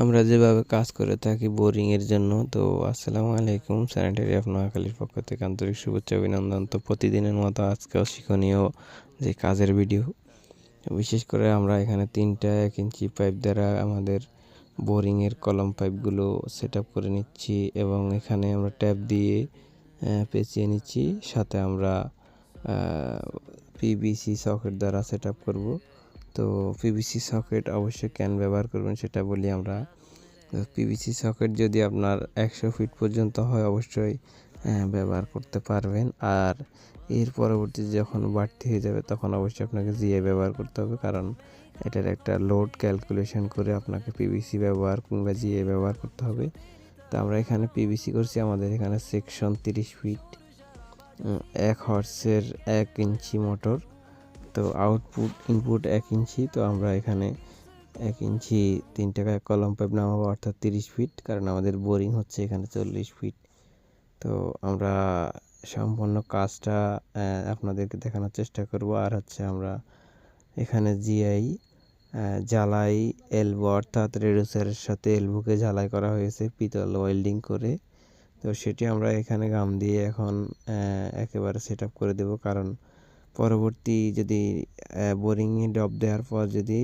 আমরা যেভাবে কাজ করে থাকি বোরিংয়ের জন্য। তো আসসালামু আলাইকুম, স্যানিটারি অফ নোয়াখালীর পক্ষ থেকে আন্তরিক শুভেচ্ছা অভিনন্দন। তো প্রতিদিনের মতো আজকেও শিক্ষণীয় যে কাজের ভিডিও, বিশেষ করে আমরা এখানে 3টা 1 ইঞ্চি পাইপ দ্বারা আমাদের বোরিংয়ের কলম পাইপগুলো সেট আপ করে নিচ্ছি এবং এখানে আমরা ট্যাপ দিয়ে পেঁচিয়ে নিচ্ছি। সাথে আমরা পিভিসি সকেট দ্বারা সেট আপ করবো। তো পিভিসি সকেট অবশ্যই কেন ব্যবহার করবেন সেটা বলি আমরা। পিভিসি সকেট যদি আপনার 100 ফিট পর্যন্ত হয় অবশ্যই ব্যবহার করতে পারবেন। আর এর পরবর্তীতে যখন বাড়তি হয়ে যাবে তখন অবশ্যই আপনাকে জিআই ব্যবহার করতে হবে, কারণ এটার একটা লোড ক্যালকুলেশন করে আপনাকে পিভিসি ব্যবহার কিংবা জিআই ব্যবহার করতে হবে। তো আমরা এখানে পিভিসি করছি, আমাদের এখানে সেকশন 30 ফিট, 1 হর্সের 1 ইঞ্চি মোটর। তো আউটপুট ইনপুট 1 ইঞ্চি। তো আমরা এখানে 1 ইঞ্চি 3 টাকায় কলম পাইপ নামাবো, অর্থাৎ 30 ফিট, কারণ আমাদের বোরিং হচ্ছে এখানে 40 ফিট। তো আমরা সম্পূর্ণ কাজটা আপনাদেরকে দেখানোর চেষ্টা করব। আর হচ্ছে আমরা এখানে জিআই জ্বালাই এলবো, অর্থাৎ রেডিউসারের সাথে এলবোকে ঝালাই করা হয়েছে পিতল ওয়েল্ডিং করে। তো সেটি আমরা এখানে গাম দিয়ে এখন একেবারে সেট আপ করে দেবো, কারণ পরবর্তী যদি বোরিংয়ে ড্রপ দেওয়ার পর যদি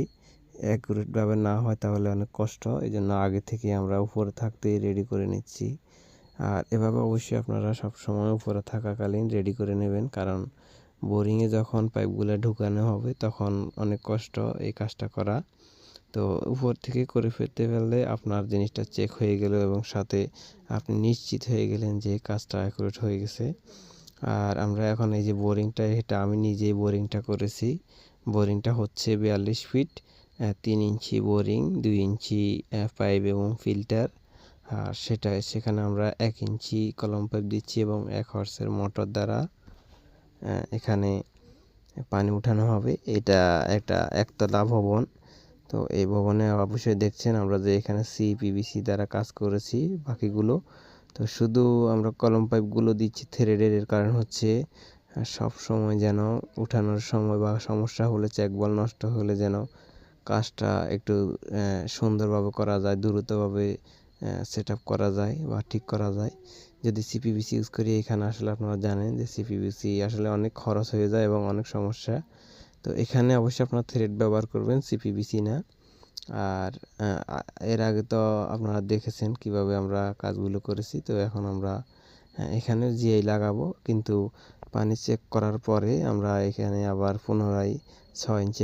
অ্যাকুরেটভাবে না হয় তাহলে অনেক কষ্ট। এই জন্য আগে থেকে আমরা উপরে থাকতেই রেডি করে নিচ্ছি। আর এভাবে অবশ্যই আপনারা সবসময় উপরে থাকাকালীন রেডি করে নেবেন, কারণ বোরিংয়ে যখন পাইপগুলো ঢুকানো হবে তখন অনেক কষ্ট এই কাজটা করা। তো উপর থেকে করে ফেলতে পারলে আপনার জিনিসটা চেক হয়ে গেল এবং সাথে আপনি নিশ্চিত হয়ে গেলেন যে কাজটা অ্যাকুরেট হয়ে গেছে। আর আমরা এখন এই যে বোরিংটা, এটা আমি নিজেই বোরিংটা করেছি। বোরিংটা হচ্ছে 42 feet, 3 inch boring, 2 inch pipe এবং ফিল্টার। আর সেখানে আমরা 1 ইঞ্চি কলম পাইপ দিচ্ছি এবং 1 হর্সের মোটর দ্বারা এখানে পানি উঠানো হবে। এটা একটা একতলা ভবন। তো এই ভবনে অবশ্যই দেখছেন আমরা যে এখানে সিপিভিসি দ্বারা কাজ করেছি বাকিগুলো। তো শুধু আমরা কলম পাইপগুলো দিচ্ছি থ্রেডের, এর কারণ হচ্ছে সব সময় যেন উঠানোর সময় বা সমস্যা হলে, চেক বল নষ্ট হলে যেন কাজটা একটু সুন্দরভাবে করা যায়, দ্রুতভাবে সেট আপ করা যায় বা ঠিক করা যায়। যদি সিপিভিসি ইউজ করি, এখানে আসলে আপনারা জানেন যে সিপিভিসি আসলে অনেক খরচ হয়ে যায় এবং অনেক সমস্যা। তো এখানে অবশ্যই আপনার থ্রেড ব্যবহার করবেন, সিপিভিসি না। আর এর আগে তো আপনারা দেখেছেন কিভাবে আমরা কাজগুলো করেছি। তো এখন আমরা এখানে জিআই লাগাবো, কিন্তু পানি চেক করার পরে আমরা এখানে আবার পুনরায় 6 ইঞ্চি